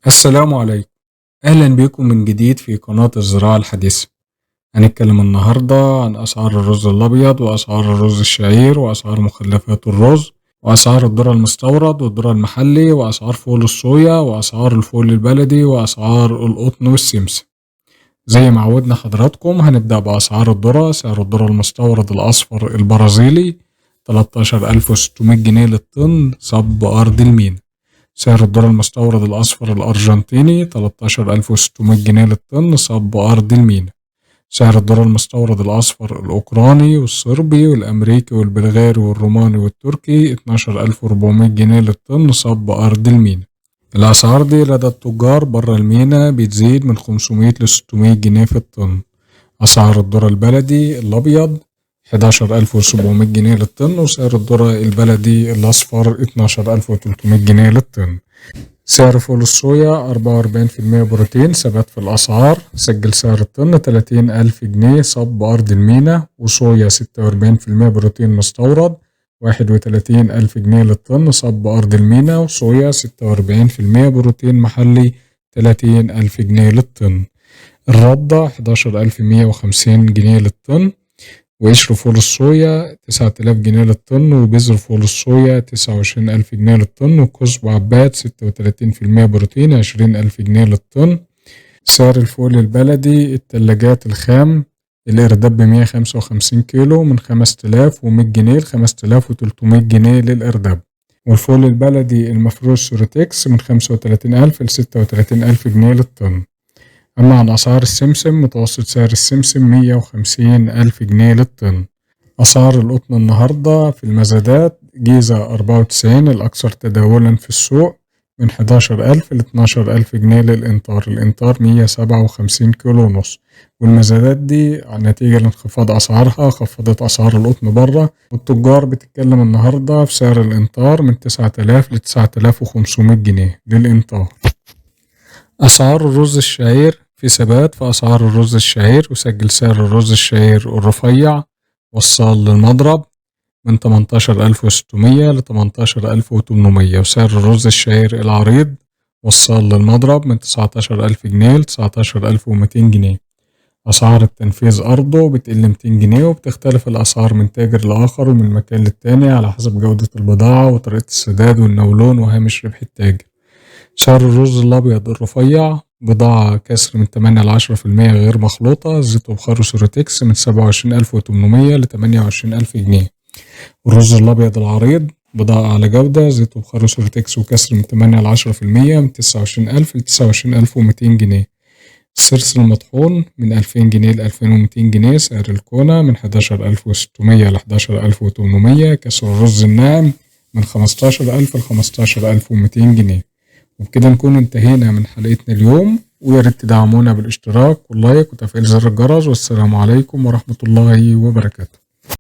السلام عليكم. أهلا بكم من جديد في قناة الزراعة الحديثة. هنتكلم النهاردة عن أسعار الرز الأبيض وأسعار الرز الشعير وأسعار مخلفات الرز وأسعار الذرة المستورد والذرة المحلي وأسعار فول الصويا وأسعار الفول البلدي وأسعار القطن والسمسم. زي ما عودنا حضراتكم هنبدأ بأسعار الذرة. سعر الذرة المستورد الأصفر البرازيلي 13600 جنيه للطن صب أرض المينا. سعر الذرة المستورد الأصفر الأرجنتيني 13600 جنيه للطن صب أرض المينا. سعر الذرة المستورد الأصفر الأوكراني والصربي والأمريكي والبلغاري والروماني والتركي 12400 جنيه للطن صب أرض المينا. الأسعار دي لدى التجار برا المينا بتزيد من 500 ل 600 جنيه في الطن. أسعار الذرة البلدي الأبيض 11700 جنيه للطن، وسعر الذرة البلدي الأصفر 12300 جنيه للطن. سعر فول الصويا 44% بروتين ثبات في الأسعار، سجل سعر الطن 30000 جنيه صب أرض المينا، وصويا 46% بروتين مستورد 31000 جنيه للطن صب أرض المينا، وصويا 46% بروتين محلي 30000 جنيه للطن. الردة 11150 جنيه للطن، وقشر فول الصويا 9000 جنيه للطن، وبذر فول الصويا 29000 جنيه للطن، وكزب عباد 36% بروتين 20000 جنيه للطن. سعر الفول البلدي التلاجات الخام الإرداب 155 كيلو من 5100 جنيه ل 5300 جنيه للإرداب، والفول البلدي المفروش سوريتكس من 35000 ل 36000 جنيه للطن. أما عن أسعار السمسم، متوسط سعر السمسم 150,000 جنيه للطن. أسعار القطن النهاردة في المزادات: جيزة 94 الأكثر تداولا في السوق من 11000 ل 12000 جنيه للإنطار، الإنطار 157 كيلو ونص. والمزادات دي نتيجة لانخفاض أسعارها خفضت أسعار القطن بره، والتجار بتتكلم النهاردة في سعر الإنطار من 9000 ل 9500 جنيه للإنطار. أسعار الرز الشعير في ثبات في أسعار الرز الشعير، وسجل سعر الرز الشعير الرفيع والصال للمضرب من 18600 ل 18800، وسعر الرز الشعير العريض والصال للمضرب من 19000 جنيه ل 19200 جنيه. أسعار التنفيذ أرضه بتقل 200 جنيه، وبتختلف الأسعار من تاجر لآخر ومن مكان للتاني على حسب جودة البضاعة وطريقة السداد والنولون وهامش ربح التاجر. سعر الرز الأبيض الرفيع بضاعة كسر من 8 ل 10% غير مخلوطة، زيت وبخار وسوريتكس من 27800 ل 28000 جنيه. والرز الأبيض العريض بضاعة على جودة، زيت وبخار وسوريتكس وكسر من 8 ل 10% من 29000 ل 29200 جنيه. السرس المطحون من 2000 جنيه ل 2200 جنيه. سعر الكونة من 11600 ل 11800. كسر الرز الناعم من 15000 ل 15200 جنيه. وبكده نكون انتهينا من حلقتنا اليوم، ويا ريت تدعمونا بالاشتراك واللايك وتفعيل زر الجرس، والسلام عليكم ورحمة الله وبركاته.